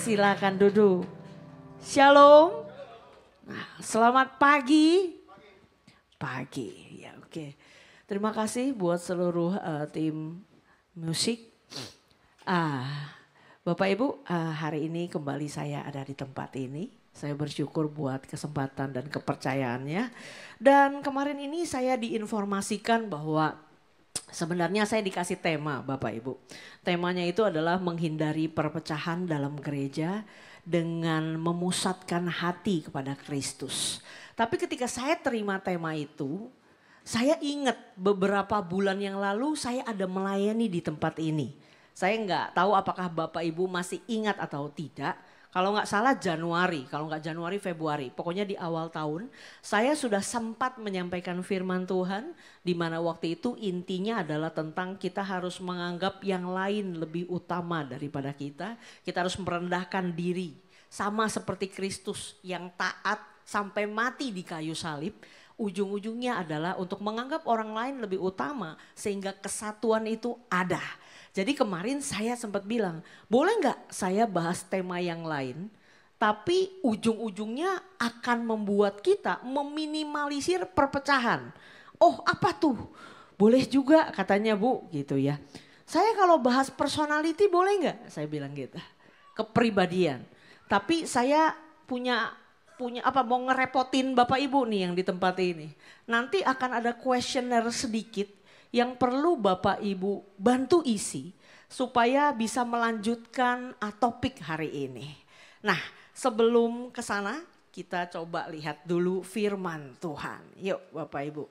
silakan duduk. Shalom. Nah, selamat pagi. Pagi, ya oke. Terima kasih buat seluruh tim musik. Bapak Ibu, hari ini kembali saya ada di tempat ini. Saya bersyukur buat kesempatan dan kepercayaannya. Dan kemarin ini saya diinformasikan bahwa sebenarnya saya dikasih tema Bapak Ibu. Temanya itu adalah menghindari perpecahan dalam gereja dengan memusatkan hati kepada Kristus. Tapi ketika saya terima tema itu, saya ingat beberapa bulan yang lalu saya ada melayani di tempat ini. Saya nggak tahu apakah Bapak Ibu masih ingat atau tidak. Kalau nggak salah Januari, kalau nggak Januari Februari, pokoknya di awal tahun saya sudah sempat menyampaikan firman Tuhan di mana waktu itu intinya adalah tentang kita harus menganggap yang lain lebih utama daripada kita. Kita harus merendahkan diri sama seperti Kristus yang taat sampai mati di kayu salib. Ujung-ujungnya adalah untuk menganggap orang lain lebih utama sehingga kesatuan itu ada. Jadi kemarin saya sempat bilang, boleh nggak saya bahas tema yang lain, tapi ujung-ujungnya akan membuat kita meminimalisir perpecahan. Oh apa tuh? Boleh juga katanya Bu gitu ya. Saya kalau bahas personality boleh nggak? Saya bilang gitu. Kepribadian. Tapi saya punya apa mau ngerepotin Bapak Ibu nih yang di tempat ini. Nanti akan ada questionnaire sedikit yang perlu Bapak Ibu bantu isi supaya bisa melanjutkan topik hari ini. Nah, sebelum ke sana kita coba lihat dulu firman Tuhan. Yuk Bapak Ibu.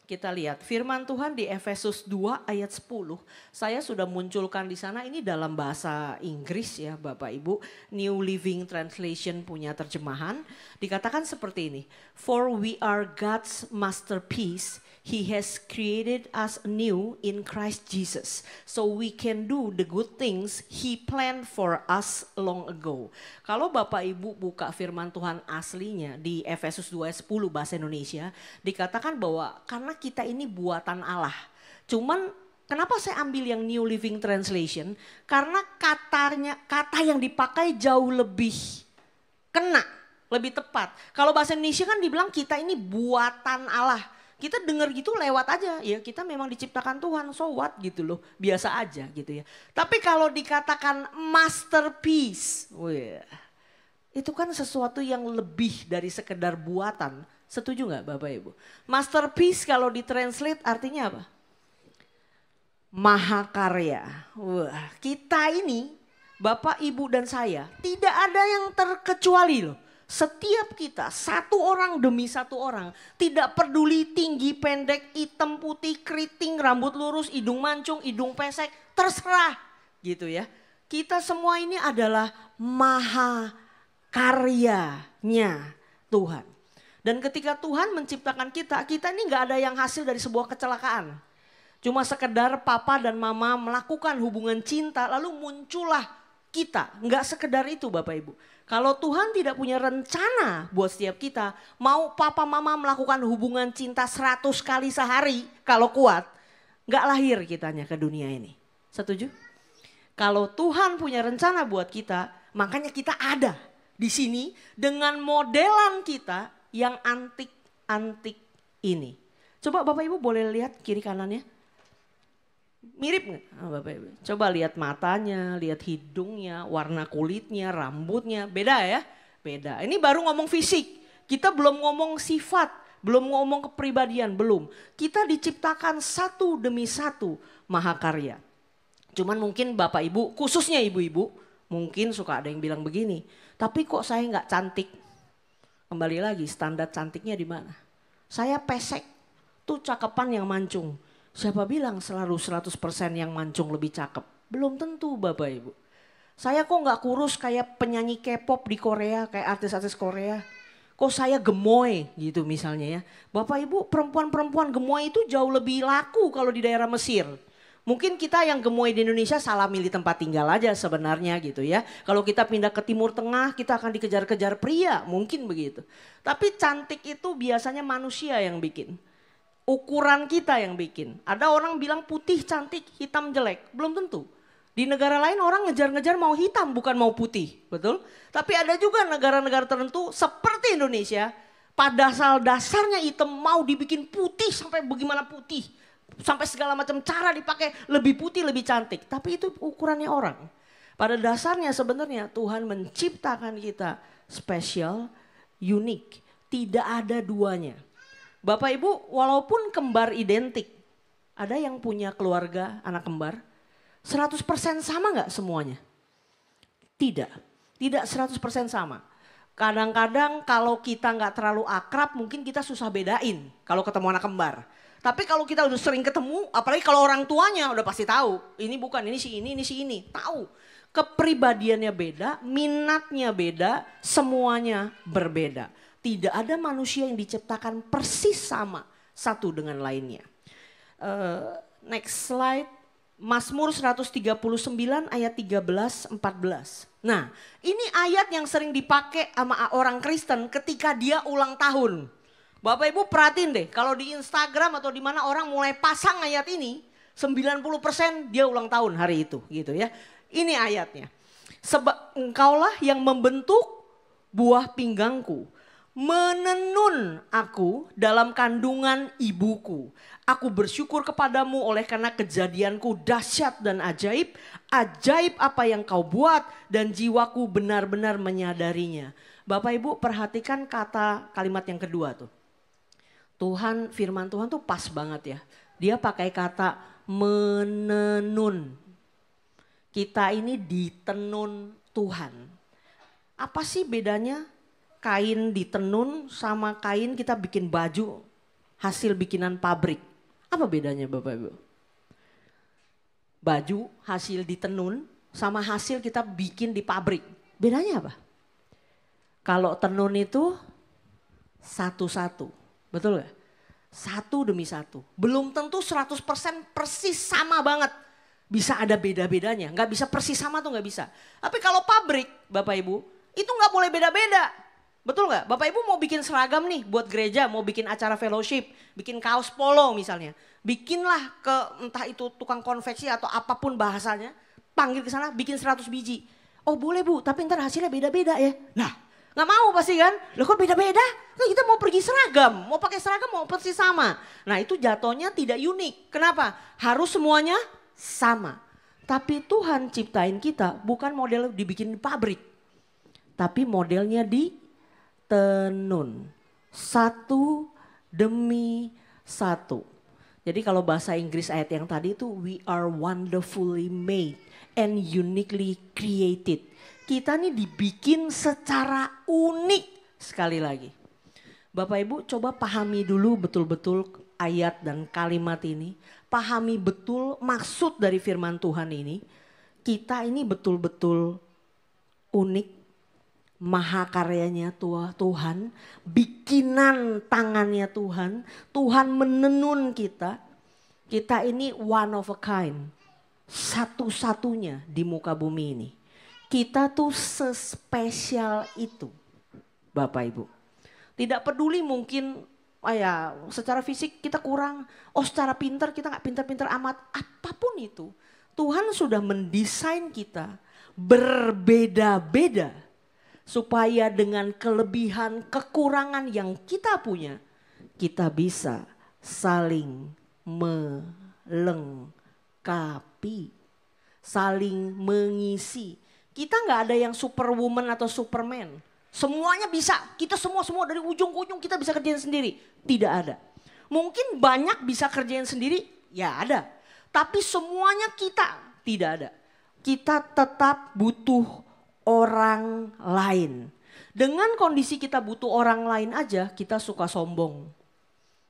Kita lihat firman Tuhan di Efesus 2 ayat 10. Saya sudah munculkan di sana ini dalam bahasa Inggris ya Bapak Ibu. New Living Translation punya terjemahan. Dikatakan seperti ini. For we are God's masterpiece. He has created us anew in Christ Jesus. So we can do the good things He planned for us long ago. Kalau Bapak Ibu buka firman Tuhan aslinya di Efesus 2 ayat 10 bahasa Indonesia. Dikatakan bahwa karena kita ini buatan Allah. Cuman kenapa saya ambil yang New Living Translation? Karena kata yang dipakai jauh lebih kena, lebih tepat. Kalau bahasa Indonesia kan dibilang kita ini buatan Allah. Kita dengar gitu lewat aja, ya kita memang diciptakan Tuhan, so what gitu loh, biasa aja gitu ya. Tapi kalau dikatakan masterpiece, itu kan sesuatu yang lebih dari sekedar buatan. Setuju nggak Bapak Ibu? Masterpiece kalau ditranslate artinya apa? Mahakarya. Wah, kita ini Bapak Ibu dan saya tidak ada yang terkecuali loh. Setiap kita satu orang demi satu orang, tidak peduli tinggi, pendek, hitam, putih, keriting, rambut lurus, hidung mancung, hidung pesek, terserah gitu ya. Kita semua ini adalah maha karyanya Tuhan. Dan ketika Tuhan menciptakan kita, kita ini gak ada yang hasil dari sebuah kecelakaan. Cuma sekedar papa dan mama melakukan hubungan cinta lalu muncullah kita. Gak sekedar itu Bapak Ibu. Kalau Tuhan tidak punya rencana buat setiap kita, mau papa mama melakukan hubungan cinta 100 kali sehari kalau kuat, gak lahir kitanya ke dunia ini. Setuju? Kalau Tuhan punya rencana buat kita, makanya kita ada di sini dengan modelan kita yang antik-antik ini. Coba Bapak Ibu boleh lihat kiri kanannya. Mirip nggak Bapak Ibu? Coba lihat matanya, lihat hidungnya, warna kulitnya, rambutnya. Beda ya? Beda. Ini baru ngomong fisik. Kita belum ngomong sifat, belum ngomong kepribadian, belum. Kita diciptakan satu demi satu mahakarya. Cuman mungkin Bapak Ibu, khususnya ibu-ibu, mungkin suka ada yang bilang begini. Tapi kok saya nggak cantik? Kembali lagi standar cantiknya di mana? Saya pesek, tuh cakepan yang mancung. Siapa bilang selalu 100% yang mancung lebih cakep? Belum tentu Bapak Ibu. Saya kok gak kurus kayak penyanyi K-pop di Korea, kayak artis-artis Korea. Kok saya gemoy gitu misalnya ya. Bapak Ibu perempuan-perempuan gemoy itu jauh lebih laku kalau di daerah Mesir. Mungkin kita yang gemoy di Indonesia salah milih tempat tinggal aja sebenarnya gitu ya. Kalau kita pindah ke Timur Tengah kita akan dikejar-kejar pria, mungkin begitu. Tapi cantik itu biasanya manusia yang bikin. Ukuran kita yang bikin. Ada orang bilang putih cantik, hitam jelek. Belum tentu. Di negara lain orang ngejar-ngejar mau hitam bukan mau putih, betul? Tapi ada juga negara-negara tertentu seperti Indonesia, pada dasarnya hitam mau dibikin putih sampai bagaimana putih. Sampai segala macam cara dipakai lebih putih, lebih cantik. Tapi itu ukurannya orang. Pada dasarnya sebenarnya Tuhan menciptakan kita spesial, unik. Tidak ada duanya. Bapak Ibu walaupun kembar identik, ada yang punya keluarga anak kembar, 100% sama nggak semuanya? Tidak, tidak 100% sama. Kadang-kadang kalau kita nggak terlalu akrab mungkin kita susah bedain kalau ketemu anak kembar. Tapi kalau kita udah sering ketemu, apalagi kalau orang tuanya udah pasti tahu. Ini bukan, ini si ini. Tahu. Kepribadiannya beda, minatnya beda, semuanya berbeda. Tidak ada manusia yang diciptakan persis sama satu dengan lainnya. Next slide. Mazmur 139 ayat 13-14. Nah ini ayat yang sering dipakai sama orang Kristen ketika dia ulang tahun. Bapak Ibu perhatiin deh kalau di Instagram atau di mana orang mulai pasang ayat ini. 90% dia ulang tahun hari itu gitu ya. Ini ayatnya. Sebab engkaulah yang membentuk buah pinggangku. Menenun aku dalam kandungan ibuku. Aku bersyukur kepadamu oleh karena kejadianku dahsyat dan ajaib. Ajaib apa yang kau buat dan jiwaku benar-benar menyadarinya. Bapak Ibu perhatikan kalimat yang kedua tuh. Firman Tuhan tuh pas banget ya. Dia pakai kata menenun. Kita ini ditenun Tuhan. Apa sih bedanya kain ditenun sama kain kita bikin baju hasil bikinan pabrik? Apa bedanya Bapak Ibu? Baju hasil ditenun sama hasil kita bikin di pabrik. Bedanya apa? Kalau tenun itu satu-satu, betul gak? Satu demi satu. Belum tentu 100% persis sama banget. Bisa ada beda-bedanya, gak bisa persis sama tuh gak bisa. Tapi kalau pabrik Bapak Ibu, itu gak boleh beda-beda. Betul gak? Bapak Ibu mau bikin seragam nih buat gereja, mau bikin acara fellowship, bikin kaos polo misalnya. Bikinlah ke entah itu tukang konveksi atau apapun bahasanya, panggil ke sana bikin 100 biji. Oh boleh Bu, tapi ntar hasilnya beda-beda ya. Nah gak mau pasti kan? Loh kok beda-beda? Nah, kita mau pergi seragam, mau pakai seragam mau persis sama. Nah itu jatuhnya tidak unik. Kenapa? Harus semuanya sama. Tapi Tuhan ciptain kita bukan model dibikin di pabrik. Tapi modelnya di tenun satu demi satu. Jadi kalau bahasa Inggris ayat yang tadi itu we are wonderfully made and uniquely created. Kita nih dibikin secara unik sekali lagi. Bapak Ibu coba pahami dulu betul-betul ayat dan kalimat ini. Pahami betul maksud dari firman Tuhan ini. Kita ini betul-betul unik. Maha karyanya Tuhan, bikinan tangannya Tuhan, Tuhan menenun kita. Kita ini one of a kind, satu-satunya di muka bumi ini. Kita tuh sespesial itu Bapak Ibu. Tidak peduli mungkin secara fisik kita kurang, secara pintar kita gak pintar-pintar amat, apapun itu. Tuhan sudah mendesain kita berbeda-beda. Supaya dengan kelebihan, kekurangan yang kita punya, kita bisa saling melengkapi, saling mengisi. Kita nggak ada yang superwoman atau superman. Semuanya bisa, kita semua dari ujung ke ujung kita bisa kerjain sendiri. Tidak ada. Mungkin banyak bisa kerjain sendiri, ya ada. Tapi semuanya kita tidak ada. Kita tetap butuh orang lain. Dengan kondisi kita butuh orang lain aja kita suka sombong.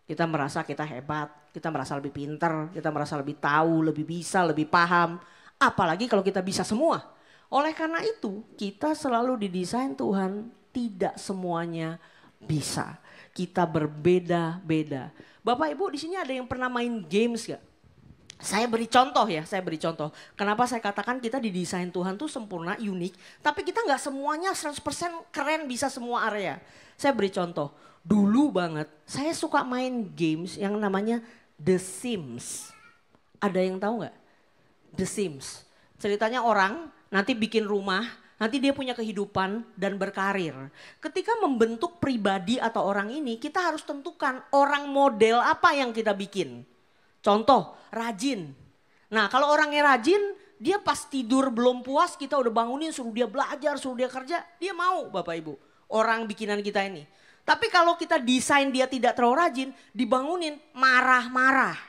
Kita merasa kita hebat, kita merasa lebih pintar, kita merasa lebih tahu, lebih bisa, lebih paham. Apalagi kalau kita bisa semua. Oleh karena itu kita selalu didesain Tuhan tidak semuanya bisa. Kita berbeda-beda. Bapak Ibu di sini ada yang pernah main games gak? Saya beri contoh. Kenapa saya katakan kita didesain Tuhan tuh sempurna, unik. Tapi kita gak semuanya 100% keren bisa semua area. Saya beri contoh. Dulu banget saya suka main games yang namanya The Sims. Ada yang tahu gak? The Sims. Ceritanya orang nanti bikin rumah, nanti dia punya kehidupan dan berkarir. Ketika membentuk pribadi atau orang ini, kita harus tentukan orang model apa yang kita bikin. Contoh, rajin. Nah kalau orangnya rajin, dia pas tidur belum puas, kita udah bangunin, suruh dia belajar, suruh dia kerja, dia mau Bapak Ibu. Orang bikinan kita ini. Tapi kalau kita desain dia tidak terlalu rajin, dibangunin marah-marah.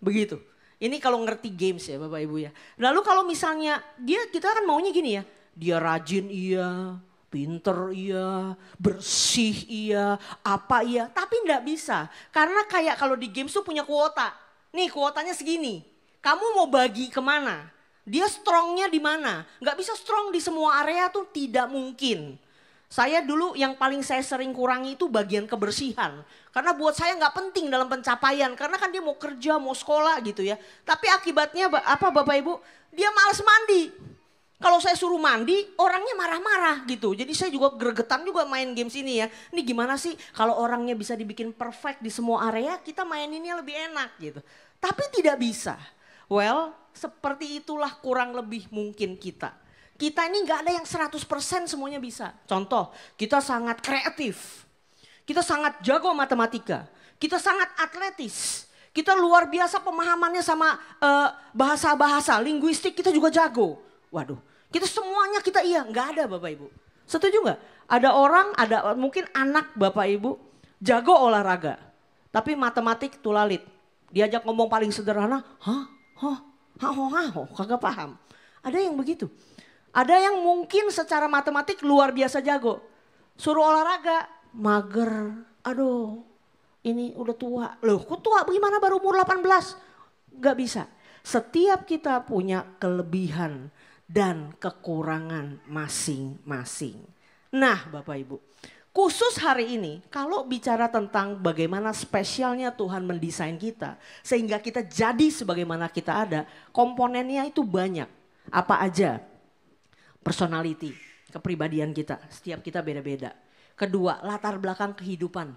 Begitu. Ini kalau ngerti games ya Bapak Ibu ya. Lalu kalau misalnya kita kan maunya gini ya. Dia rajin iya, pinter iya, bersih iya, apa iya. Tapi enggak bisa. Karena kayak kalau di games tuh punya kuota. Nih kuotanya segini. Kamu mau bagi kemana? Dia strongnya di mana? Enggak bisa strong di semua area tuh tidak mungkin. Saya dulu yang paling saya sering kurangi itu bagian kebersihan. Karena buat saya nggak penting dalam pencapaian. Karena kan dia mau kerja, mau sekolah gitu ya. Tapi akibatnya apa Bapak Ibu? Dia malas mandi. Kalau saya suruh mandi, orangnya marah-marah gitu. Jadi saya juga gregetan juga main games ini ya. Ini gimana sih kalau orangnya bisa dibikin perfect di semua area, kita maininnya lebih enak gitu. Tapi tidak bisa. Well, seperti itulah kurang lebih mungkin kita. Kita ini nggak ada yang 100% semuanya bisa. Contoh, kita sangat kreatif. Kita sangat jago matematika. Kita sangat atletis. Kita luar biasa pemahamannya sama bahasa-bahasa, linguistik kita juga jago. Waduh, kita semuanya kita iya, nggak ada Bapak Ibu. Setuju nggak? Ada orang, ada mungkin anak Bapak Ibu jago olahraga. Tapi matematik tulalit. Diajak ngomong paling sederhana, kagak paham. Ada yang begitu. Ada yang mungkin secara matematik luar biasa jago. Suruh olahraga, mager. Aduh, ini udah tua. Loh kok tua bagaimana baru umur 18? Gak bisa. Setiap kita punya kelebihan dan kekurangan masing-masing. Nah Bapak Ibu, khusus hari ini kalau bicara tentang bagaimana spesialnya Tuhan mendesain kita. Sehingga kita jadi sebagaimana kita ada, komponennya itu banyak. Apa aja? Personality, kepribadian kita, setiap kita beda-beda. Kedua, latar belakang kehidupan,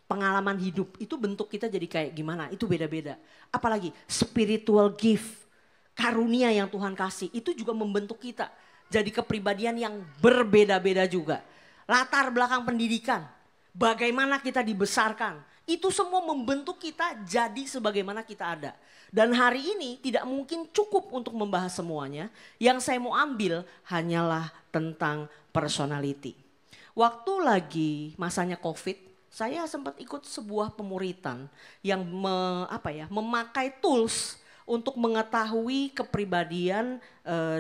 pengalaman hidup, itu bentuk kita jadi kayak gimana, itu beda-beda. Apalagi spiritual gift, karunia yang Tuhan kasih, itu juga membentuk kita jadi kepribadian yang berbeda-beda juga. Latar belakang pendidikan, bagaimana kita dibesarkan, itu semua membentuk kita jadi sebagaimana kita ada. Dan hari ini tidak mungkin cukup untuk membahas semuanya. Yang saya mau ambil hanyalah tentang personality. Waktu lagi masanya COVID, saya sempat ikut sebuah pemuritan yang memakai tools untuk mengetahui kepribadian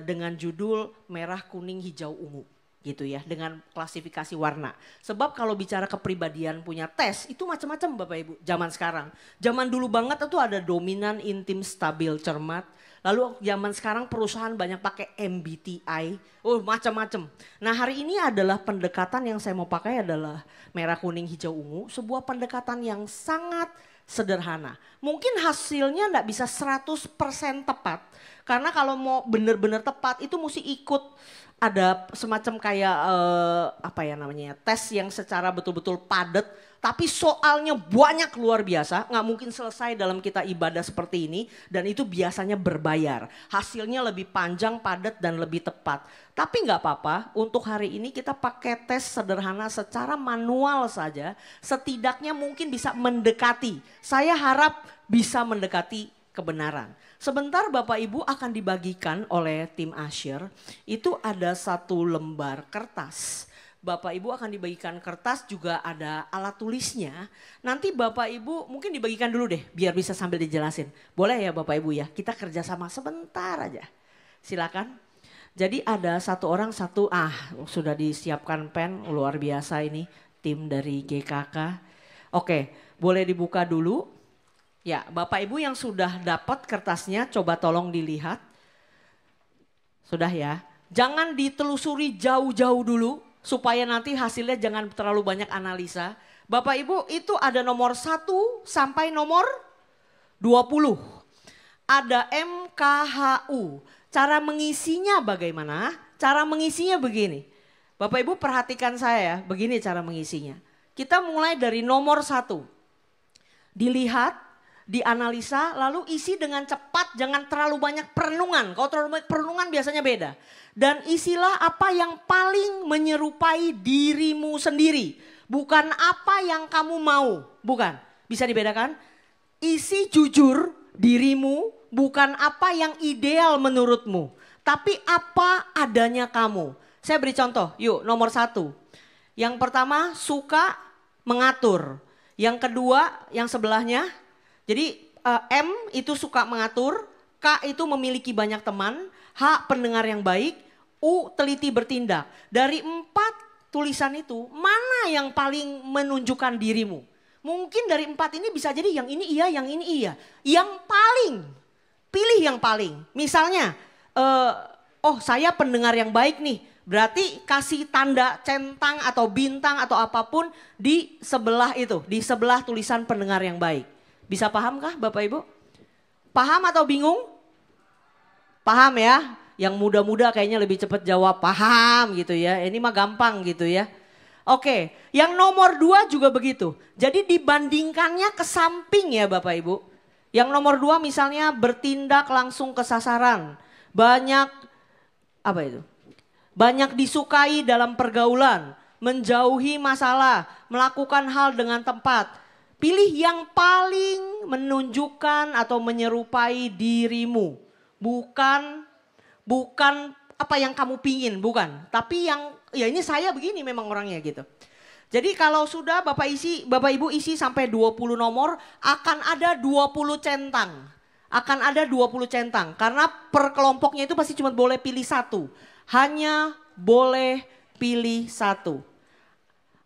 dengan judul merah, kuning, hijau, ungu. Gitu ya, dengan klasifikasi warna. Sebab kalau bicara kepribadian punya tes, itu macam-macam Bapak Ibu zaman sekarang. Zaman dulu banget itu ada dominan, intim, stabil, cermat. Lalu zaman sekarang perusahaan banyak pakai MBTI, macam-macam. Nah hari ini adalah pendekatan yang saya mau pakai adalah merah, kuning, hijau, ungu. Sebuah pendekatan yang sangat sederhana. Mungkin hasilnya enggak bisa 100% tepat. Karena kalau mau benar-benar tepat itu mesti ikut ada semacam kayak tes yang secara betul-betul padat. Tapi soalnya banyak luar biasa, nggak mungkin selesai dalam kita ibadah seperti ini. Dan itu biasanya berbayar. Hasilnya lebih panjang, padat dan lebih tepat. Tapi nggak apa-apa, untuk hari ini kita pakai tes sederhana secara manual saja. Setidaknya mungkin bisa mendekati. Saya harap bisa mendekati kebenaran. Sebentar Bapak Ibu akan dibagikan oleh tim Asher, itu ada satu lembar kertas. Bapak Ibu akan dibagikan kertas, juga ada alat tulisnya. Nanti Bapak Ibu mungkin dibagikan dulu deh biar bisa sambil dijelasin. Boleh ya Bapak Ibu ya, kita kerjasama sebentar aja. Silakan. Jadi ada satu orang sudah disiapkan pen, luar biasa ini tim dari GKK. Oke, boleh dibuka dulu. Ya, Bapak Ibu yang sudah dapat kertasnya coba tolong dilihat. Sudah ya. Jangan ditelusuri jauh-jauh dulu supaya nanti hasilnya jangan terlalu banyak analisa. Bapak Ibu itu ada nomor 1 sampai nomor 20. Ada MKHU. Cara mengisinya bagaimana? Cara mengisinya begini. Bapak Ibu perhatikan saya ya, begini cara mengisinya. Kita mulai dari nomor 1. Dilihat dianalisa, lalu isi dengan cepat, jangan terlalu banyak perenungan. Kalau terlalu banyak perenungan biasanya beda. Dan isilah apa yang paling menyerupai dirimu sendiri. Bukan apa yang kamu mau, bukan. Bisa dibedakan? Isi jujur dirimu, bukan apa yang ideal menurutmu. Tapi apa adanya kamu. Saya beri contoh, yuk nomor 1. Yang pertama suka mengatur. Yang kedua yang sebelahnya, jadi M itu suka mengatur, K itu memiliki banyak teman, H pendengar yang baik, U teliti bertindak. Dari 4 tulisan itu mana yang paling menunjukkan dirimu? Mungkin dari 4 ini bisa jadi yang ini iya, yang ini iya. Yang paling, pilih yang paling. Misalnya, oh saya pendengar yang baik nih. Berarti kasih tanda centang atau bintang atau apapun di sebelah itu. Di sebelah tulisan pendengar yang baik. Bisa pahamkah Bapak Ibu? Paham atau bingung? Paham ya? Yang muda-muda kayaknya lebih cepat jawab paham gitu ya. Ini mah gampang gitu ya. Oke, yang nomor 2 juga begitu. Jadi dibandingkannya ke samping ya Bapak Ibu. Yang nomor 2 misalnya bertindak langsung ke sasaran. Banyak, apa itu? Banyak disukai dalam pergaulan, menjauhi masalah, melakukan hal dengan tepat. Pilih yang paling menunjukkan atau menyerupai dirimu. Bukan apa yang kamu pingin, bukan. Tapi yang, ya ini saya begini memang orangnya gitu. Jadi kalau sudah Bapak Ibu isi sampai 20 nomor, akan ada 20 centang. Akan ada 20 centang. Karena per kelompoknya itu pasti cuma boleh pilih 1. Hanya boleh pilih 1.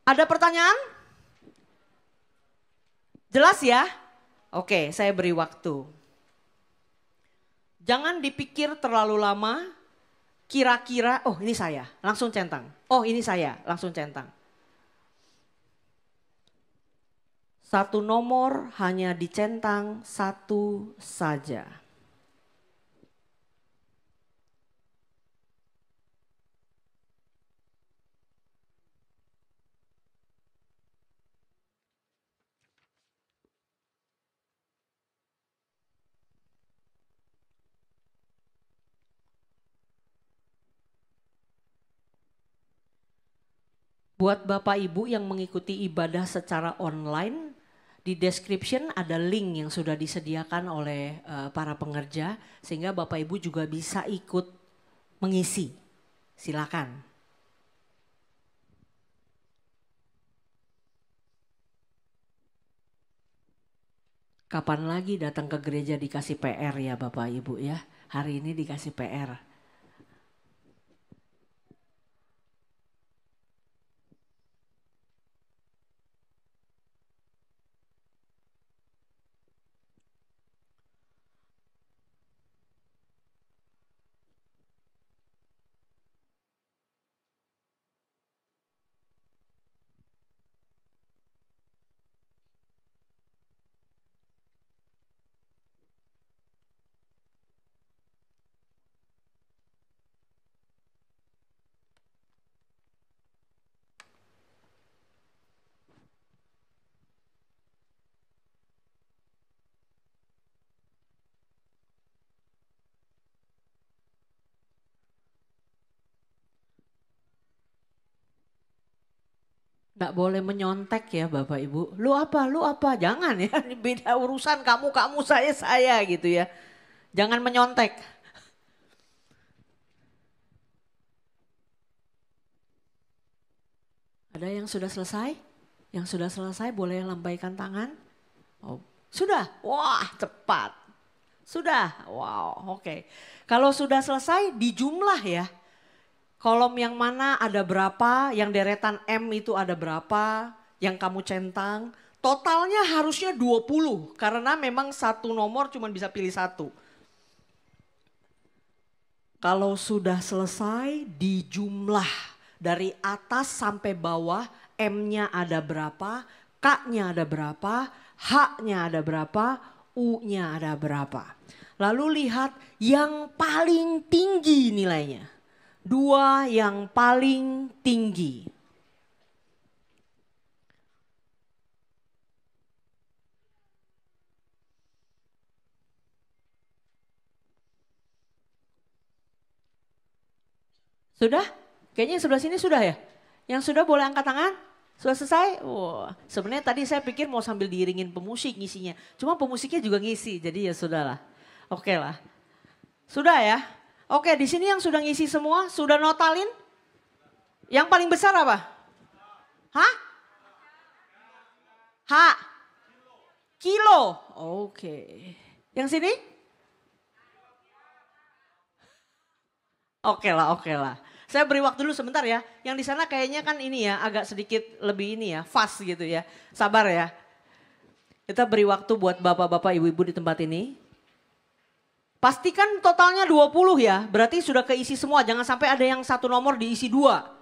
Ada pertanyaan? Jelas ya? Oke, saya beri waktu. Jangan dipikir terlalu lama. Kira-kira, oh ini saya, langsung centang. Oh ini saya, langsung centang. 1 nomor hanya dicentang 1 saja. Buat Bapak Ibu yang mengikuti ibadah secara online, di description ada link yang sudah disediakan oleh para pengerja, sehingga Bapak Ibu juga bisa ikut mengisi. Silakan. Kapan lagi datang ke gereja dikasih PR ya Bapak Ibu ya? Hari ini dikasih PR. Nggak boleh menyontek ya Bapak Ibu. Lu apa, lu apa, jangan ya. Ini beda urusan kamu, saya gitu ya. Jangan menyontek. Ada yang sudah selesai? Yang sudah selesai boleh lambaikan tangan. Oh, sudah? Wah cepat. Sudah? Wow oke. Kalau sudah selesai dijumlah ya. Kolom yang mana ada berapa, yang deretan M itu ada berapa, yang kamu centang. Totalnya harusnya 20 karena memang 1 nomor cuma bisa pilih 1. Kalau sudah selesai dijumlah dari atas sampai bawah, M-nya ada berapa, K-nya ada berapa, H-nya ada berapa, U-nya ada berapa. Lalu lihat yang paling tinggi nilainya. 2 yang paling tinggi. Sudah? Kayaknya yang sebelah sini sudah ya? Yang sudah boleh angkat tangan? Sudah selesai? Wah, sebenarnya tadi saya pikir mau sambil diiringin pemusik ngisinya. Cuma pemusiknya juga ngisi, jadi ya sudahlah. Oke lah. Sudah ya? Oke, di sini yang sudah ngisi semua, sudah notalin? Yang paling besar apa? Hah? Kilo. Oke. Yang sini? Oke lah. Saya beri waktu dulu sebentar ya. Yang di sana kayaknya kan ini ya, agak sedikit lebih ini ya, fast gitu ya. Sabar ya. Kita beri waktu buat bapak-bapak, ibu-ibu di tempat ini. Pastikan totalnya 20 ya, berarti sudah keisi semua. Jangan sampai ada yang satu nomor diisi dua.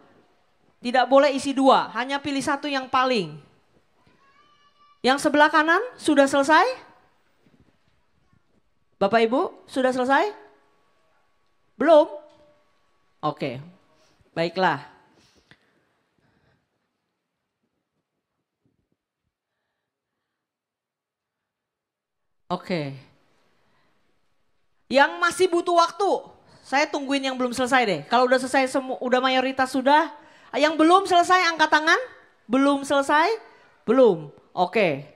Tidak boleh isi dua, hanya pilih satu yang paling. Yang sebelah kanan sudah selesai? Bapak Ibu, sudah selesai? Belum? Oke, baiklah. Oke. Yang masih butuh waktu, saya tungguin yang belum selesai deh. Kalau udah selesai semua, udah mayoritas sudah. Yang belum selesai angkat tangan? Belum selesai? Belum. Oke.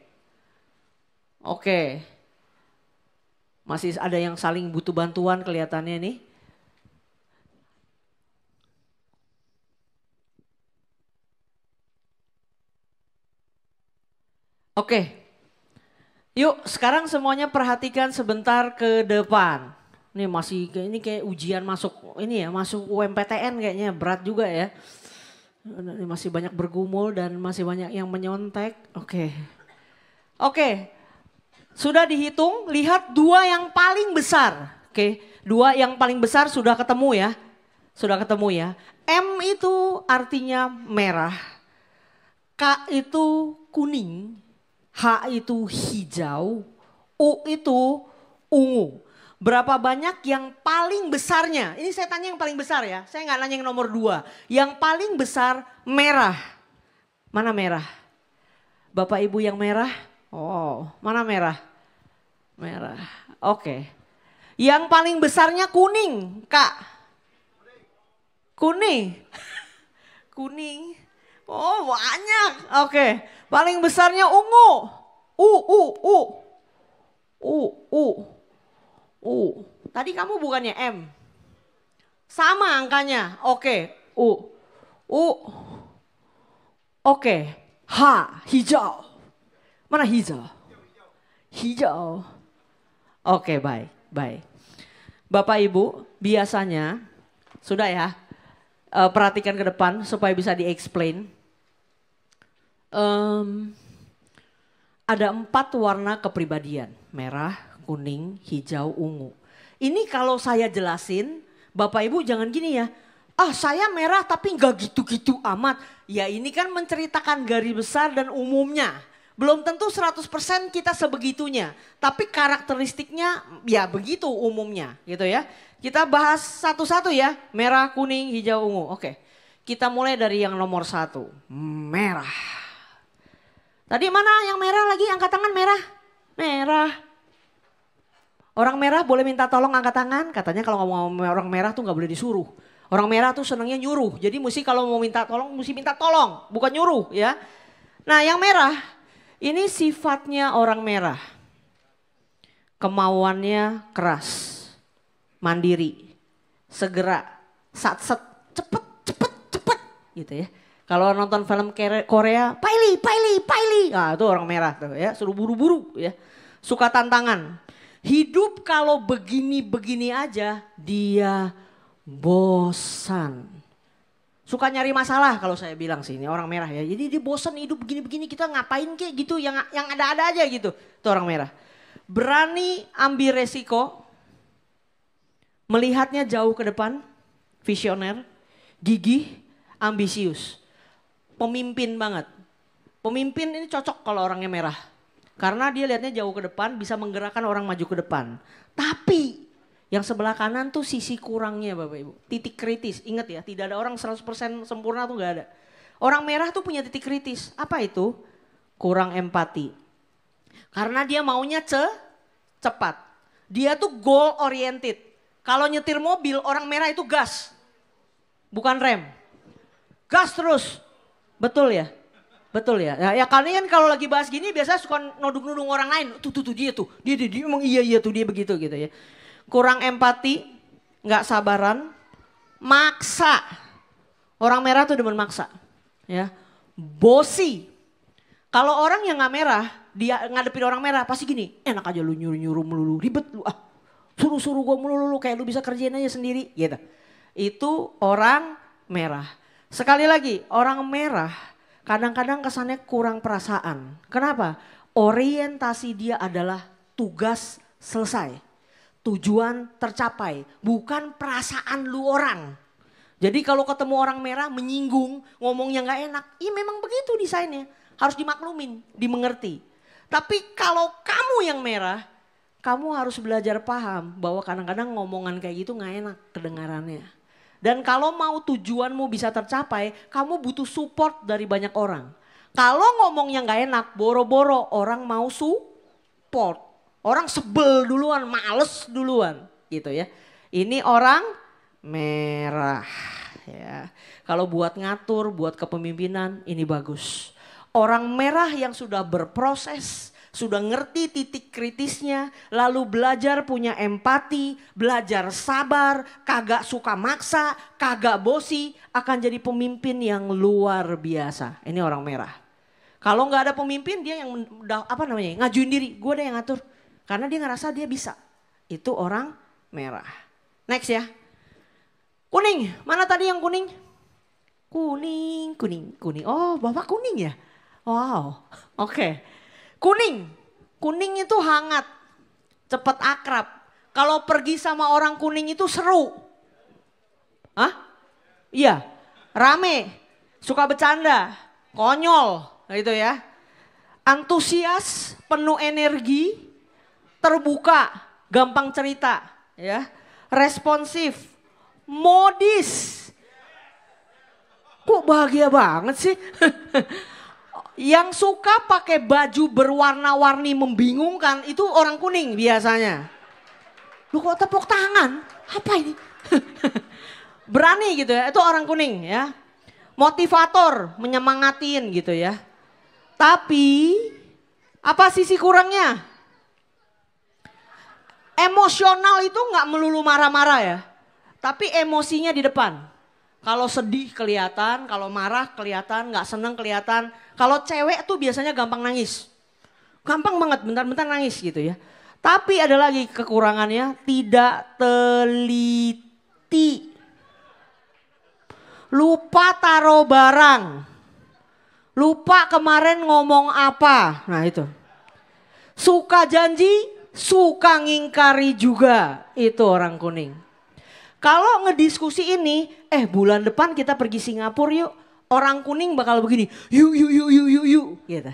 Oke. Masih ada yang saling butuh bantuan kelihatannya nih. Oke. Yuk sekarang semuanya perhatikan sebentar ke depan. Ini kayak ujian masuk ini ya, masuk UMPTN kayaknya berat juga ya. Ini masih banyak bergumul dan masih banyak yang menyontek. Oke. Oke. Sudah dihitung, lihat dua yang paling besar. Oke, dua yang paling besar sudah ketemu ya. Sudah ketemu ya. M itu artinya merah. K itu kuning. H itu hijau, U itu ungu. Berapa banyak yang paling besarnya? Ini saya tanya yang paling besar ya. Saya nggak nanya yang nomor 2. Yang paling besar merah. Mana merah? Bapak Ibu yang merah? Oh, mana merah? Merah. Oke. Yang paling besarnya kuning, Kak. Kuning. Kuning. Oh, banyak. Oke. Paling besarnya ungu. U. Tadi kamu bukannya M. Sama angkanya. Oke. U. Oke. H. Hijau. Mana hijau? Hijau. Oke, baik. Bapak Ibu, biasanya sudah ya. Perhatikan ke depan supaya bisa di-explain. Ada 4 warna kepribadian. Merah, kuning, hijau, ungu. Ini kalau saya jelasin, Bapak Ibu jangan gini ya. Ah saya merah tapi nggak gitu-gitu amat. Ya ini kan menceritakan garis besar dan umumnya. Belum tentu 100% kita sebegitunya. Tapi karakteristiknya ya begitu umumnya gitu ya. Kita bahas satu-satu ya. Merah, kuning, hijau, ungu. Oke. Kita mulai dari yang nomor 1. Merah. Tadi mana yang merah lagi? Angkat tangan merah. Merah. Orang merah boleh minta tolong angkat tangan. Katanya kalau ngomong orang merah tuh gak boleh disuruh. Orang merah tuh senangnya nyuruh. Jadi mesti kalau mau minta tolong mesti minta tolong. Bukan nyuruh ya. Nah yang merah ini sifatnya orang merah. Kemauannya keras. Mandiri. Segera. Sat-set. Cepet gitu ya. Kalau nonton film Korea, Paili. Nah itu orang merah tuh ya, suruh buru-buru ya. Suka tantangan. Hidup kalau begini-begini aja, dia bosan. Suka nyari masalah kalau saya bilang sih, ini orang merah ya. Jadi dia bosan hidup begini-begini, kita ngapain kek gitu, yang ada-ada aja gitu. Itu orang merah. Berani ambil resiko, melihatnya jauh ke depan, visioner, gigih, ambisius. Pemimpin banget. Pemimpin ini cocok kalau orangnya merah. Karena dia lihatnya jauh ke depan, bisa menggerakkan orang maju ke depan. Tapi yang sebelah kanan tuh sisi kurangnya Bapak Ibu. Titik kritis, ingat ya, tidak ada orang 100% sempurna tuh gak ada. Orang merah tuh punya titik kritis. Apa itu? Kurang empati. Karena dia maunya cepat. Dia tuh goal oriented. Kalau nyetir mobil, orang merah itu gas. bukan rem. Gas terus. Betul ya? Betul ya? Ya kalian kalau lagi bahas gini biasanya suka nodung-nodung orang lain. Tuh dia tuh. Dia emang iya tuh dia begitu gitu ya. Kurang empati, nggak sabaran, maksa. Orang merah tuh demen maksa. Ya. Bosi. Kalau orang yang nggak merah, dia ngadepin orang merah pasti gini. Enak aja lu nyuruh-nyuruh melulu, ribet lu ah. Suruh-suruh gue melulu kayak lu bisa kerjain aja sendiri gitu. Itu orang merah. Sekali lagi orang merah kadang-kadang kesannya kurang perasaan. Kenapa? Orientasi dia adalah tugas selesai. Tujuan tercapai. Bukan perasaan lu orang. Jadi kalau ketemu orang merah menyinggung, ngomongnya gak enak. Iya memang begitu desainnya. Harus dimaklumin, dimengerti. Tapi kalau kamu yang merah, kamu harus belajar paham bahwa kadang-kadang ngomongan kayak gitu gak enak kedengarannya. Dan kalau mau tujuanmu bisa tercapai, kamu butuh support dari banyak orang. Kalau ngomongnya gak enak, boro-boro orang mau support. Orang sebel duluan, males duluan gitu ya. Ini orang merah ya. Kalau buat ngatur, buat kepemimpinan ini bagus. Orang merah yang sudah berproses, sudah ngerti titik kritisnya, lalu belajar punya empati, belajar sabar, kagak suka maksa, kagak bosi, akan jadi pemimpin yang luar biasa. Ini orang merah. Kalau nggak ada pemimpin dia yang ngajuin diri, gue deh yang ngatur. Karena dia ngerasa dia bisa. Itu orang merah. Next ya. Kuning, mana tadi yang kuning? Kuning. Oh, Bapak kuning ya? Wow, oke. Kuning itu hangat, cepat akrab. Kalau pergi sama orang kuning itu seru. Hah? Iya, rame, suka bercanda, konyol gitu ya. Antusias, penuh energi, terbuka, gampang cerita ya. Responsif, modis. Kok bahagia banget sih? Yang suka pakai baju berwarna-warni membingungkan itu orang kuning biasanya. Lu kok tepuk tangan? Apa ini? Berani gitu ya, itu orang kuning ya. Motivator, menyemangatin gitu ya. Tapi apa sisi kurangnya? Emosional itu nggak melulu marah-marah ya. Tapi emosinya di depan. Kalau sedih kelihatan, kalau marah kelihatan, nggak seneng kelihatan. Kalau cewek tuh biasanya gampang nangis. Gampang banget bentar-bentar nangis gitu ya. Tapi ada lagi kekurangannya, tidak teliti. Lupa taruh barang. Lupa kemarin ngomong apa. Nah itu. Suka janji, suka ngingkari juga. Itu orang kuning. Kalau ngediskusi ini, bulan depan kita pergi Singapura yuk. Orang kuning bakal begini, yuk gitu.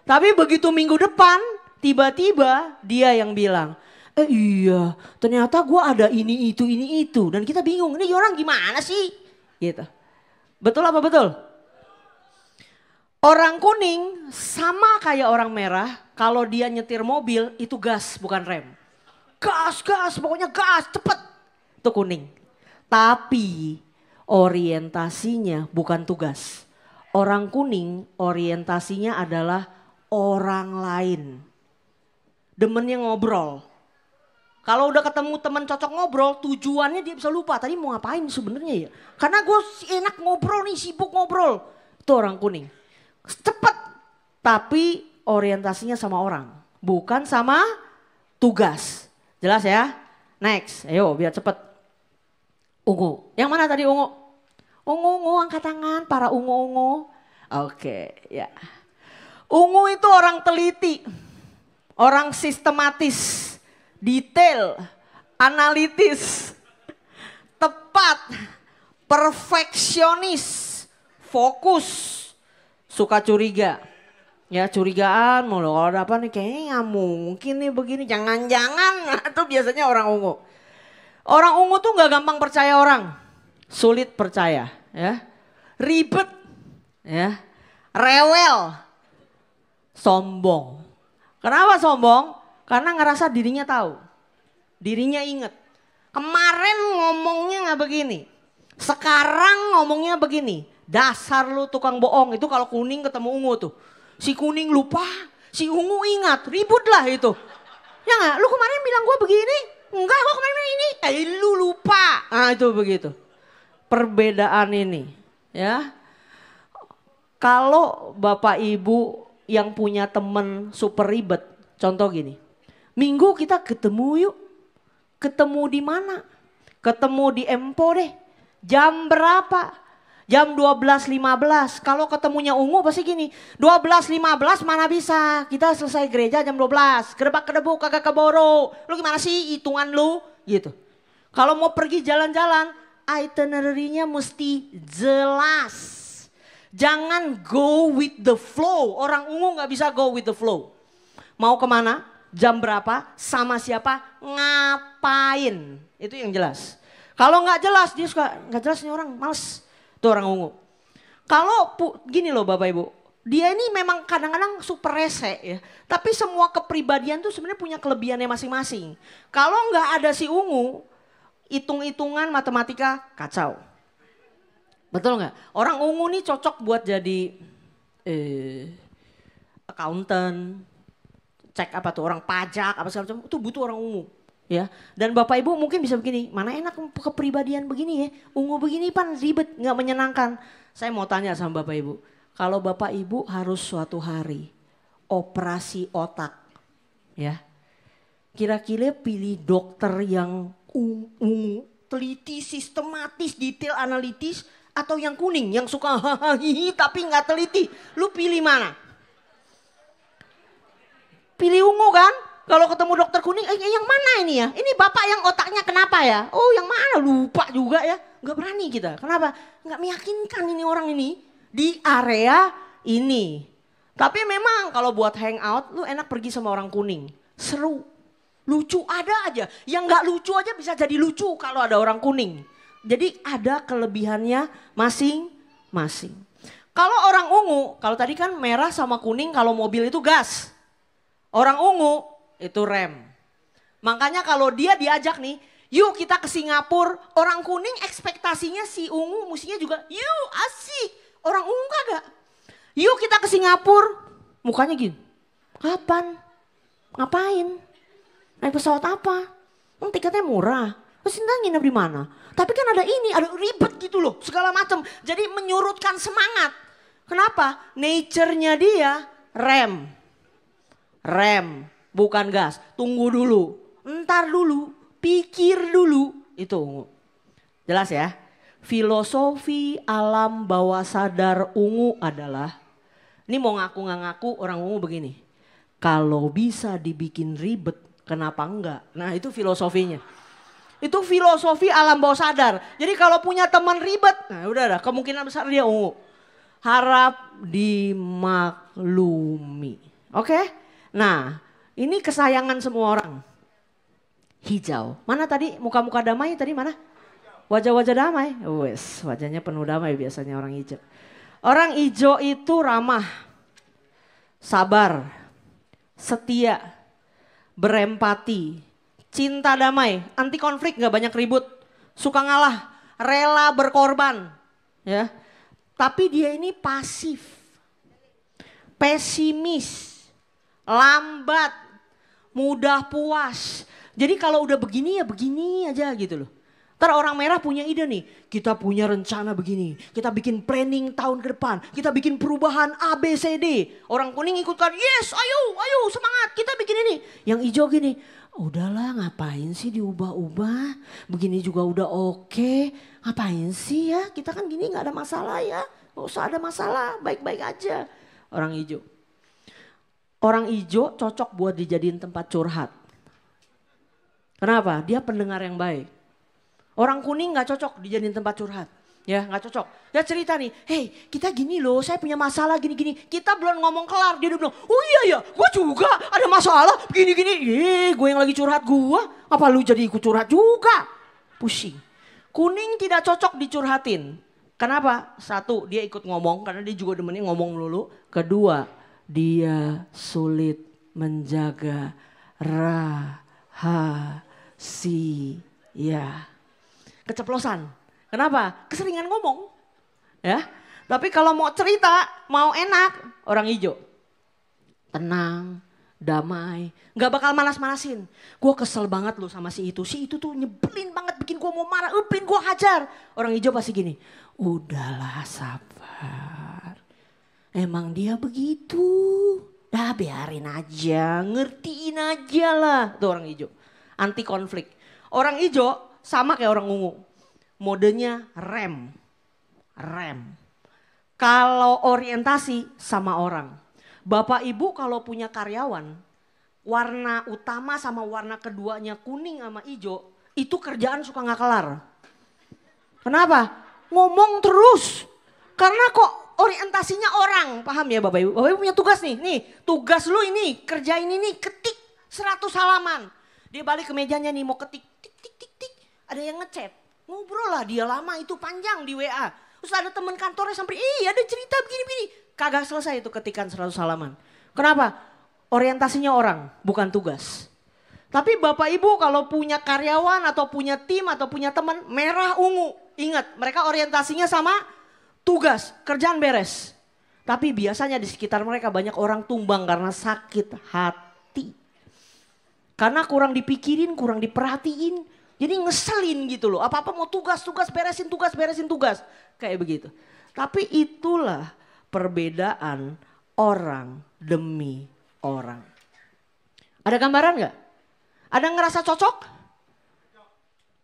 Tapi begitu minggu depan, tiba-tiba dia yang bilang, iya ternyata gue ada ini itu. Dan kita bingung, ini orang gimana sih? Gitu. Betul apa betul? Orang kuning sama kayak orang merah, kalau dia nyetir mobil itu gas bukan rem. Gas, pokoknya gas, cepet. Itu kuning. Tapi orientasinya bukan tugas. Orang kuning orientasinya adalah orang lain. Demennya ngobrol. Kalau udah ketemu teman cocok ngobrol, tujuannya dia bisa lupa. Tadi mau ngapain sebenarnya ya? Karena gue enak ngobrol nih, sibuk ngobrol. Itu orang kuning. Cepet. Tapi orientasinya sama orang. Bukan sama tugas. Jelas ya? Next. Ayo biar cepet. Ungu. Yang mana tadi ungu? Ungu angkat tangan. Para ungu. Oke ya. Ungu itu orang teliti. Orang sistematis. Detail. Analitis. Tepat. Perfeksionis. Fokus. Suka curiga. Ya curigaan mulu. Kalau ada apa nih kayaknya nggak mungkin nih begini. Jangan-jangan. Itu biasanya orang ungu. Orang ungu tuh nggak gampang percaya orang, sulit percaya, ya, ribet, ya, rewel, sombong. Kenapa sombong? Karena ngerasa dirinya tahu, dirinya inget. Kemarin ngomongnya nggak begini, Sekarang ngomongnya begini, dasar lu tukang bohong. Itu kalau kuning ketemu ungu tuh. Si kuning lupa, si ungu ingat, ribut lah itu. Ya nggak, lu kemarin bilang gue begini, enggak gue kemarin bilang ini, lu lupa. Nah itu begitu. Perbedaan ini ya. Kalau bapak ibu yang punya temen super ribet, contoh gini. Minggu kita ketemu yuk. Ketemu di mana? Ketemu di Empo deh. Jam berapa? Jam 12.15. Kalau ketemunya ungu pasti gini. 12.15 mana bisa. Kita selesai gereja jam 12. Kedebak-kedebuk kagak keboro. Lu gimana sih hitungan lu? Gitu. Kalau mau pergi jalan-jalan. Itinerary-nya mesti jelas. Jangan go with the flow. Orang ungu gak bisa go with the flow. Mau kemana? Jam berapa? Sama siapa? Ngapain? Itu yang jelas. Kalau nggak jelas, dia suka nggak jelas nih orang, males. Itu orang ungu. Kalau gini loh Bapak Ibu, dia ini memang kadang-kadang super rese ya. Tapi semua kepribadian tuh sebenarnya punya kelebihannya masing-masing. Kalau nggak ada si ungu, hitung-hitungan matematika kacau. Betul nggak? Orang ungu nih cocok buat jadi accountant, cek apa tuh orang pajak apa segala macam, itu butuh orang ungu. Ya, dan Bapak Ibu mungkin bisa begini, mana enak kepribadian begini ya, ungu begini pan ribet, nggak menyenangkan. Saya mau tanya sama Bapak Ibu, kalau Bapak Ibu harus suatu hari operasi otak, ya, kira-kira pilih dokter yang ungu, teliti, sistematis, detail, analitis, atau yang kuning, yang suka hahaha tapi nggak teliti, lu pilih mana? Pilih ungu kan? Kalau ketemu dokter kuning, yang mana ini ya? Ini bapak yang otaknya kenapa ya? Oh yang mana? Lupa juga ya. Gak berani kita. Kenapa? Gak meyakinkan ini orang ini di area ini. Tapi memang kalau buat hangout, lu enak pergi sama orang kuning. Seru. Lucu ada aja. Yang gak lucu aja bisa jadi lucu kalau ada orang kuning. Jadi ada kelebihannya masing-masing. Kalau orang ungu, kalau tadi kan merah sama kuning kalau mobil itu gas. Orang ungu itu rem. Makanya kalau dia diajak nih, yuk kita ke Singapura. Orang kuning ekspektasinya si ungu mestinya juga, yuk asik. Orang ungu kagak. Yuk kita ke Singapura. Mukanya gini, kapan? Ngapain? Naik pesawat apa? Tiketnya murah. Terus kita nginep di mana? Tapi kan ada ini, ada ribet gitu loh, segala macam. Jadi menyurutkan semangat. Kenapa? Nature-nya dia rem. Rem, bukan gas. Tunggu dulu, entar dulu, pikir dulu. Itu ungu. Jelas ya? Filosofi alam bawah sadar ungu adalah, ini mau ngaku nggak ngaku orang ungu begini. Kalau bisa dibikin ribet, kenapa enggak? Nah itu filosofinya. Itu filosofi alam bawah sadar. Jadi kalau punya teman ribet, nah udah kemungkinan besar dia ungu. Harap dimaklumi. Oke? Nah, ini kesayangan semua orang. Hijau. Mana tadi muka-muka damai tadi mana? Wajah-wajah damai. Wes, wajahnya penuh damai biasanya orang hijau. Orang hijau itu ramah, sabar, setia, berempati, cinta damai, anti konflik, nggak banyak ribut, suka ngalah, rela berkorban, ya. Tapi dia ini pasif, pesimis. Lambat, mudah puas. Jadi kalau udah begini ya begini aja gitu loh. Ntar orang merah punya ide nih. Kita punya rencana begini. Kita bikin planning tahun ke depan. Kita bikin perubahan A, B, C, D. Orang kuning ikutkan. Yes ayo semangat kita bikin ini. Yang hijau gini. Udahlah ngapain sih diubah-ubah. Begini juga udah oke. Ngapain sih ya. Kita kan gini gak ada masalah ya. Gak usah ada masalah. Baik-baik aja. Orang hijau. Orang hijau cocok buat dijadiin tempat curhat. Kenapa? Dia pendengar yang baik. Orang kuning gak cocok dijadiin tempat curhat. Ya gak cocok. Dia cerita nih, hey kita gini loh, saya punya masalah gini-gini. Kita belum ngomong kelar, dia udah bilang, oh iya ya gue juga ada masalah gini-gini. Gue yang lagi curhat gue, apa lu jadi ikut curhat juga? Pusing. Kuning tidak cocok dicurhatin. Kenapa? Satu, dia ikut ngomong karena dia juga demennya ngomong melulu. Kedua, dia sulit menjaga rahasia. Keceplosan. Kenapa? Keseringan ngomong. Ya. Tapi kalau mau cerita, mau enak, orang hijau. Tenang, damai, nggak bakal manas-manasin. Gue kesel banget loh sama si itu tuh nyebelin banget, bikin gue mau marah, bikin gue hajar. Orang hijau pasti gini, udahlah sabar. Emang dia begitu, dah biarin aja, ngertiin aja lah. Tuh orang hijau, anti konflik. Orang hijau sama kayak orang ungu, modenya rem. Kalau orientasi sama orang. Bapak ibu kalau punya karyawan, warna utama sama warna keduanya kuning sama hijau, itu kerjaan suka gak kelar. Kenapa? Ngomong terus. Karena kok orientasinya orang, paham ya Bapak Ibu? Bapak Ibu punya tugas nih tugas lu ini, kerjain ini, ketik 100 halaman. Dia balik ke mejanya nih mau ketik, tik. Ada yang ngechat, ngobrol lah dia lama itu panjang di WA. Terus ada teman kantornya sampai, ada cerita begini-begini. Kagak selesai itu ketikan 100 halaman. Kenapa? Orientasinya orang, bukan tugas. Tapi Bapak Ibu kalau punya karyawan atau punya tim atau punya teman, merah ungu. Ingat, mereka orientasinya sama tugas, kerjaan beres. Tapi biasanya di sekitar mereka banyak orang tumbang karena sakit hati. Karena kurang dipikirin, kurang diperhatiin. Jadi ngeselin gitu loh, apa-apa mau tugas, beresin tugas. Kayak begitu. Tapi itulah perbedaan orang demi orang. Ada gambaran gak? Ada ngerasa cocok?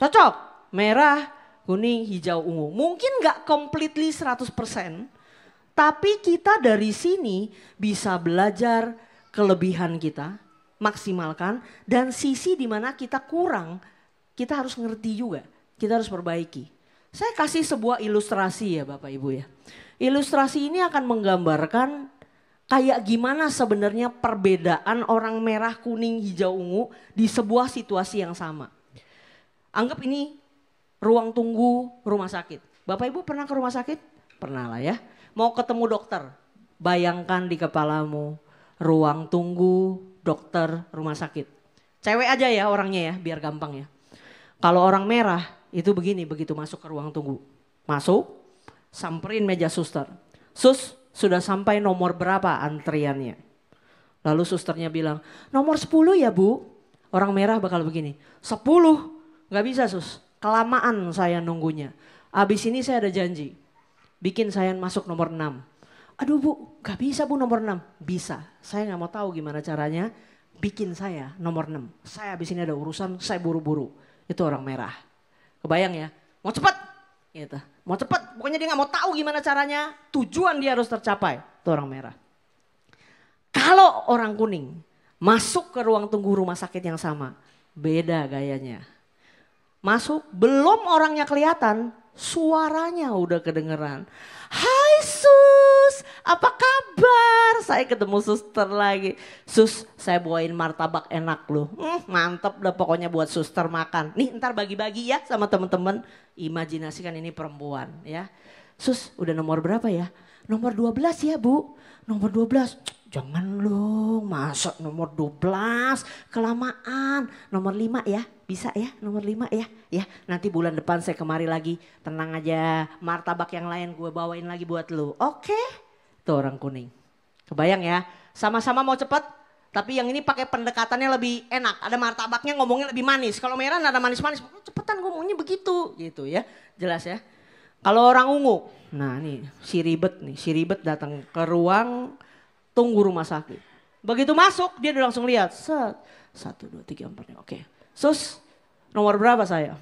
Cocok. Merah, kuning, hijau, ungu. Mungkin gak completely 100%. Tapi kita dari sini bisa belajar kelebihan kita. Maksimalkan. Dan sisi dimana kita kurang. Kita harus ngerti juga. Kita harus perbaiki. Saya kasih sebuah ilustrasi ya Bapak Ibu ya. Ilustrasi ini akan menggambarkan kayak gimana sebenarnya perbedaan orang merah, kuning, hijau, ungu di sebuah situasi yang sama. Anggap ini ruang tunggu rumah sakit. Bapak Ibu pernah ke rumah sakit? Pernah lah ya. Mau ketemu dokter. Bayangkan di kepalamu ruang tunggu dokter rumah sakit. Cewek aja ya orangnya ya biar gampang ya. Kalau orang merah itu begini begitu masuk ke ruang tunggu. Masuk, samperin meja suster. Sus, sudah sampai nomor berapa antriannya? Lalu susternya bilang, nomor 10 ya Bu. Orang merah bakal begini, 10? Gak bisa sus, kelamaan saya nunggunya. Abis ini saya ada janji, bikin saya masuk nomor 6. Aduh Bu, gak bisa Bu nomor 6. Bisa, saya gak mau tahu gimana caranya. Bikin saya nomor 6. Saya abis ini ada urusan, saya buru-buru. Itu orang merah. Kebayang ya, mau cepat. Gitu. Mau cepat, pokoknya dia gak mau tahu gimana caranya. Tujuan dia harus tercapai. Itu orang merah. Kalau orang kuning masuk ke ruang tunggu rumah sakit yang sama. Beda gayanya. Masuk, belum orangnya kelihatan. Suaranya udah kedengeran. Hai sus, apa kabar? Saya ketemu suster lagi. Sus, saya bawain martabak enak loh. Mantep dah pokoknya buat suster makan. Nih ntar bagi-bagi ya sama temen-temen. Imajinasikan ini perempuan ya. Sus, udah nomor berapa ya? Nomor 12 ya Bu. Nomor 12. Jangan loh, masa nomor 12 kelamaan. Nomor 5 ya, bisa ya nomor 5 ya. Ya nanti bulan depan saya kemari lagi, tenang aja. Martabak yang lain gue bawain lagi buat lu. Oke, tuh orang kuning. Kebayang ya, sama-sama mau cepet. Tapi yang ini pakai pendekatannya lebih enak. Ada martabaknya ngomongnya lebih manis. Kalau merah ada manis-manis, cepetan ngomongnya begitu. Gitu ya, jelas ya. Kalau orang ungu, nah nih si ribet datang ke ruang tunggu rumah sakit. Begitu masuk dia udah langsung lihat. 1, 2, 3, 4. Oke. Sus, nomor berapa saya?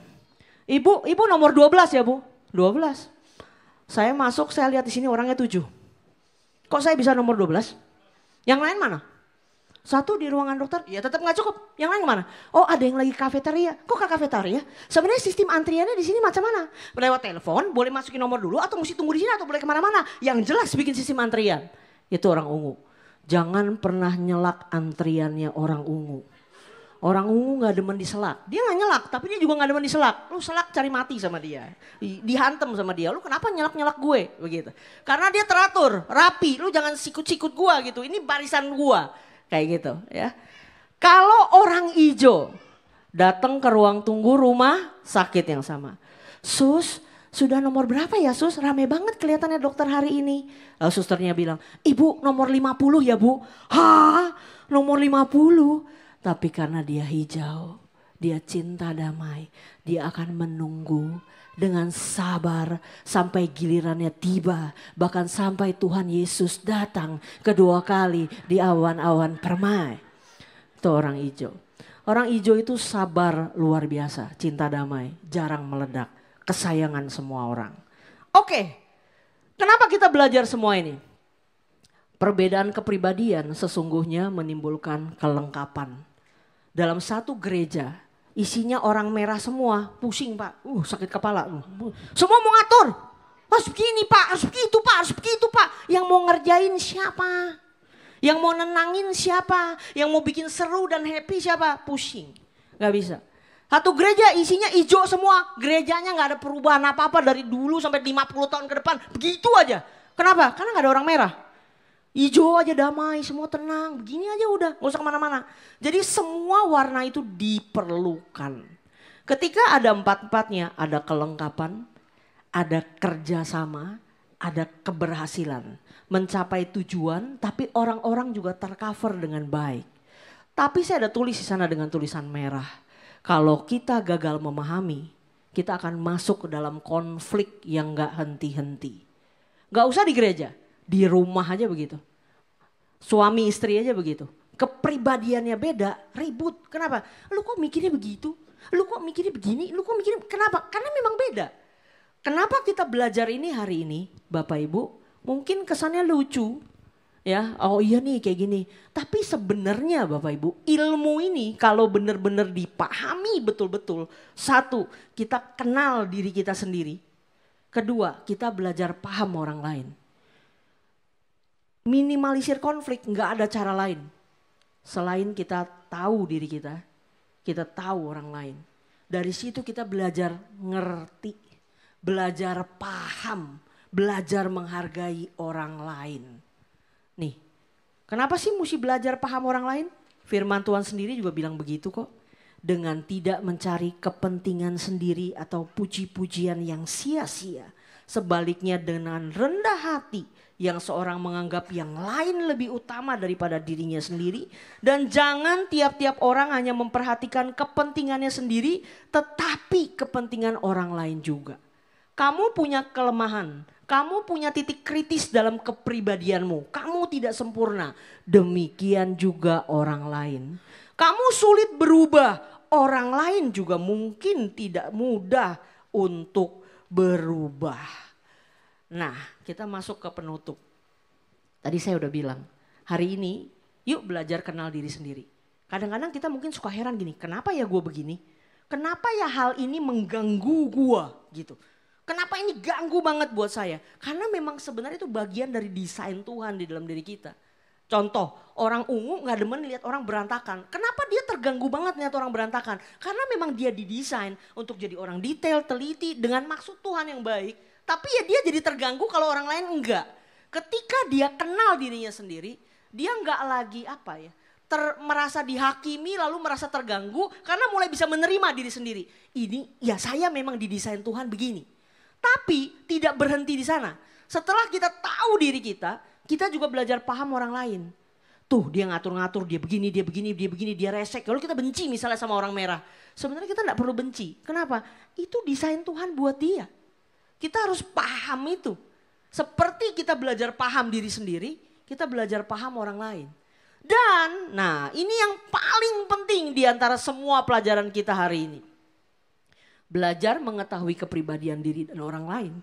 Ibu nomor 12 ya Bu? 12. Saya masuk, saya lihat di sini orangnya 7. Kok saya bisa nomor 12? Yang lain mana? 1 di ruangan dokter, ya tetap gak cukup. Yang lain kemana? Oh ada yang lagi kafeteria. Kok ke kafeteria? Sebenarnya sistem antriannya di sini macam mana? Lewat telepon, boleh masukin nomor dulu atau mesti tunggu di sini atau boleh kemana-mana? Yang jelas bikin sistem antrian. Itu orang ungu. Jangan pernah nyelak antriannya orang ungu. Orang ungu gak demen diselak. Dia gak nyelak tapi dia juga gak demen diselak. Lu selak cari mati sama dia. Dihantem sama dia. Lu kenapa nyelak-nyelak gue? Begitu. Karena dia teratur, rapi. Lu jangan sikut-sikut gua gitu. Ini barisan gua. Kayak gitu ya. Kalau orang hijau datang ke ruang tunggu rumah sakit yang sama. Sus, Sudah nomor berapa ya sus? Rame banget kelihatannya dokter hari ini. Lalu susternya bilang, ibu nomor 50 ya bu. Hah? Nomor 50? Tapi karena dia hijau, dia cinta damai. Dia akan menunggu dengan sabar sampai gilirannya tiba. Bahkan sampai Tuhan Yesus datang kedua kali di awan-awan permai. Itu orang hijau. Orang hijau itu sabar luar biasa, cinta damai, jarang meledak. Kesayangan semua orang. Oke, kenapa kita belajar semua ini? Perbedaan kepribadian sesungguhnya menimbulkan kelengkapan. Dalam satu gereja, isinya orang merah semua, pusing pak, sakit kepala. Semua mau ngatur, harus begini pak, harus begitu pak, harus begitu pak. Yang mau ngerjain siapa? Yang mau nenangin siapa? Yang mau bikin seru dan happy siapa? Pusing, gak bisa. Satu gereja isinya hijau semua. Gerejanya gak ada perubahan apa-apa dari dulu sampai 50 tahun ke depan. Begitu aja. Kenapa? Karena gak ada orang merah. Hijau aja damai, semua tenang. Begini aja udah, gak usah kemana-mana. Jadi semua warna itu diperlukan. Ketika ada empat-empatnya, ada kelengkapan, ada kerjasama, ada keberhasilan. Mencapai tujuan, tapi orang-orang juga tercover dengan baik. Tapi saya ada tulis di sana dengan tulisan merah. Kalau kita gagal memahami, kita akan masuk ke dalam konflik yang gak henti-henti. Gak usah di gereja, di rumah aja begitu. Suami istri aja begitu. Kepribadiannya beda, ribut. Kenapa? Lu kok mikirnya begitu? Lu kok mikirnya begini? Lu kok mikirnya kenapa? Karena memang beda. Kenapa kita belajar ini hari ini, Bapak Ibu? Mungkin kesannya lucu. Ya, oh iya nih kayak gini. Tapi sebenarnya Bapak Ibu, ilmu ini kalau benar-benar dipahami betul-betul. Satu, kita kenal diri kita sendiri. Kedua, kita belajar paham orang lain. Minimalisir konflik, nggak ada cara lain. Selain kita tahu diri kita tahu orang lain. Dari situ kita belajar ngerti, belajar paham, belajar menghargai orang lain. Nih, kenapa sih mesti belajar paham orang lain? Firman Tuhan sendiri juga bilang begitu kok. Dengan tidak mencari kepentingan sendiri atau puji-pujian yang sia-sia. Sebaliknya dengan rendah hati yang seorang menganggap yang lain lebih utama daripada dirinya sendiri. Dan jangan tiap-tiap orang hanya memperhatikan kepentingannya sendiri, tetapi kepentingan orang lain juga. Kamu punya kelemahan, kamu punya titik kritis dalam kepribadianmu. Kamu tidak sempurna, demikian juga orang lain. Kamu sulit berubah, orang lain juga mungkin tidak mudah untuk berubah. Nah, kita masuk ke penutup. Tadi saya udah bilang, hari ini yuk belajar kenal diri sendiri. Kadang-kadang kita mungkin suka heran gini, kenapa ya gue begini? Kenapa ya hal ini mengganggu gue gitu? Kenapa ini ganggu banget buat saya? Karena memang sebenarnya itu bagian dari desain Tuhan di dalam diri kita. Contoh, orang ungu gak demen lihat orang berantakan. Kenapa dia terganggu banget lihat orang berantakan? Karena memang dia didesain untuk jadi orang detail, teliti dengan maksud Tuhan yang baik. Tapi ya dia jadi terganggu kalau orang lain enggak. Ketika dia kenal dirinya sendiri, dia enggak lagi merasa dihakimi lalu merasa terganggu karena mulai bisa menerima diri sendiri. Ini ya saya memang didesain Tuhan begini. Tapi tidak berhenti di sana. Setelah kita tahu diri kita juga belajar paham orang lain. Tuh dia ngatur-ngatur, dia begini, dia resek. Kalau kita benci misalnya sama orang merah. Sebenarnya kita gak perlu benci. Kenapa? Itu desain Tuhan buat dia. Kita harus paham itu. Seperti kita belajar paham diri sendiri, kita belajar paham orang lain. Dan nah ini yang paling penting di antara semua pelajaran kita hari ini. Belajar mengetahui kepribadian diri dan orang lain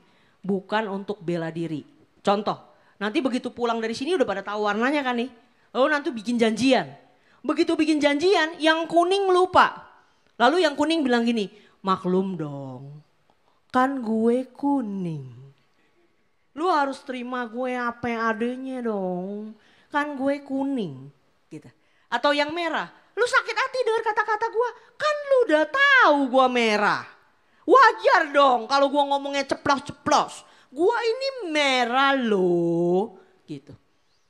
bukan untuk bela diri. Contoh, nanti begitu pulang dari sini udah pada tahu warnanya kan nih. Lalu nanti bikin janjian. Begitu bikin janjian yang kuning lupa. Lalu yang kuning bilang gini, maklum dong kan gue kuning. Lu harus terima gue apa yang adanya dong. Kan gue kuning. Gitu. Atau yang merah, lu sakit hati dengar kata-kata gue. Kan lu udah tahu gue merah. Wajar dong kalau gue ngomongnya ceplos-ceplos. Gue ini merah loh. Gitu.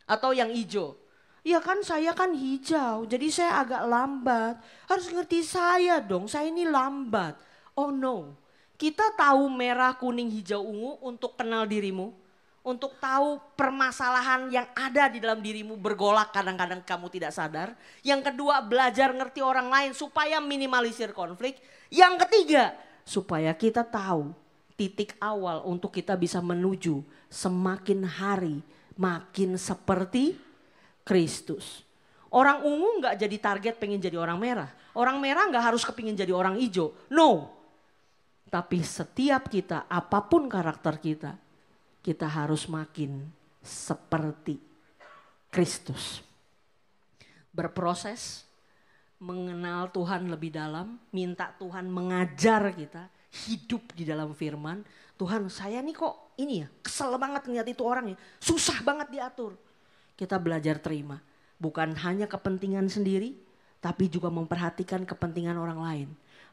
Atau yang hijau. Ya kan saya kan hijau jadi saya agak lambat. Harus ngerti saya dong, saya ini lambat. Oh no, Kita tahu merah, kuning, hijau, ungu untuk kenal dirimu. Untuk tahu permasalahan yang ada di dalam dirimu bergolak kadang-kadang kamu tidak sadar. Yang kedua, belajar ngerti orang lain supaya minimalisir konflik. Yang ketiga, supaya kita tahu titik awal untuk kita bisa menuju semakin hari makin seperti Kristus. Orang ungu gak jadi target pengen jadi orang merah. Orang merah gak harus kepingin jadi orang hijau. No. Tapi setiap kita, apapun karakter kita harus makin seperti Kristus. Berproses, mengenal Tuhan lebih dalam, minta Tuhan mengajar kita, hidup di dalam firman. Tuhan, saya nih kok ini ya, kesel banget ngeliat itu orang ya, susah banget diatur. Kita belajar terima, bukan hanya kepentingan sendiri, tapi juga memperhatikan kepentingan orang lain.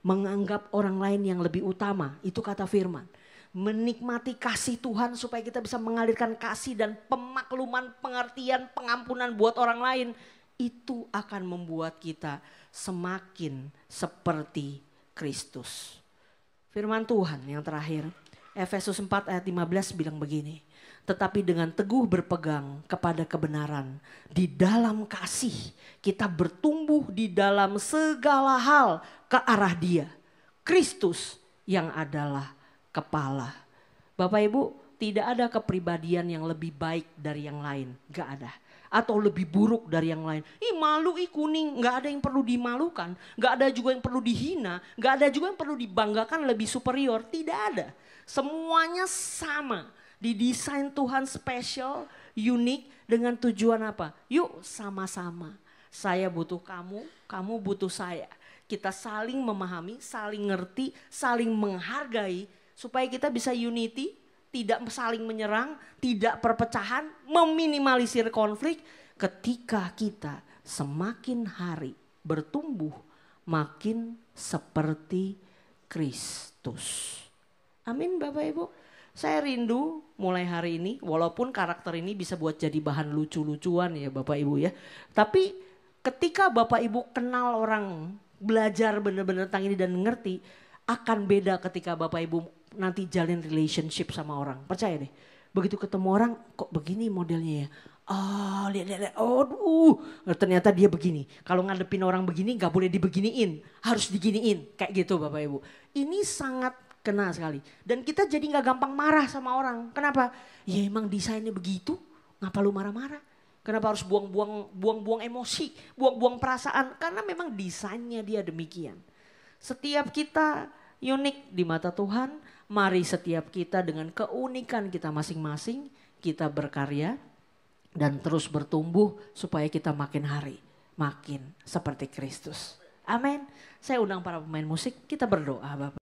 Menganggap orang lain yang lebih utama, itu kata firman. Menikmati kasih Tuhan supaya kita bisa mengalirkan kasih dan pemakluman, pengertian, pengampunan buat orang lain. Itu akan membuat kita semakin seperti Kristus. Firman Tuhan yang terakhir, Efesus 4 ayat 15 bilang begini. Tetapi dengan teguh berpegang kepada kebenaran, di dalam kasih kita bertumbuh di dalam segala hal ke arah Dia, Kristus yang adalah kepala. Bapak Ibu, tidak ada kepribadian yang lebih baik dari yang lain, gak ada. Atau lebih buruk dari yang lain. Ih malu, ih kuning, gak ada yang perlu dimalukan, gak ada juga yang perlu dihina, gak ada juga yang perlu dibanggakan lebih superior, tidak ada. Semuanya sama. Didesain Tuhan spesial, unik dengan tujuan apa? Yuk sama-sama. Saya butuh kamu, kamu butuh saya. Kita saling memahami, saling ngerti, saling menghargai. Supaya kita bisa unity, tidak saling menyerang, tidak perpecahan, meminimalisir konflik. Ketika kita semakin hari bertumbuh, makin seperti Kristus. Amin Bapak Ibu. Saya rindu mulai hari ini, walaupun karakter ini bisa buat jadi bahan lucu-lucuan ya Bapak Ibu ya. Tapi ketika Bapak Ibu kenal orang, belajar benar-benar tentang ini dan ngerti, akan beda ketika Bapak Ibu nanti jalin relationship sama orang. Percaya deh, begitu ketemu orang kok begini modelnya ya. Oh lihat, aduh ternyata dia begini. Kalau ngadepin orang begini gak boleh dibeginiin, harus diginiin. Kayak gitu Bapak Ibu. Ini sangat kena sekali. Dan kita jadi gak gampang marah sama orang. Kenapa? Ya emang desainnya begitu. Ngapa lu marah-marah? Kenapa harus buang-buang emosi, buang-buang perasaan? Karena memang desainnya dia demikian. Setiap kita unik di mata Tuhan. Mari setiap kita dengan keunikan kita masing-masing, kita berkarya dan terus bertumbuh supaya kita makin hari makin seperti Kristus. Amin. Saya undang para pemain musik, kita berdoa Bapak.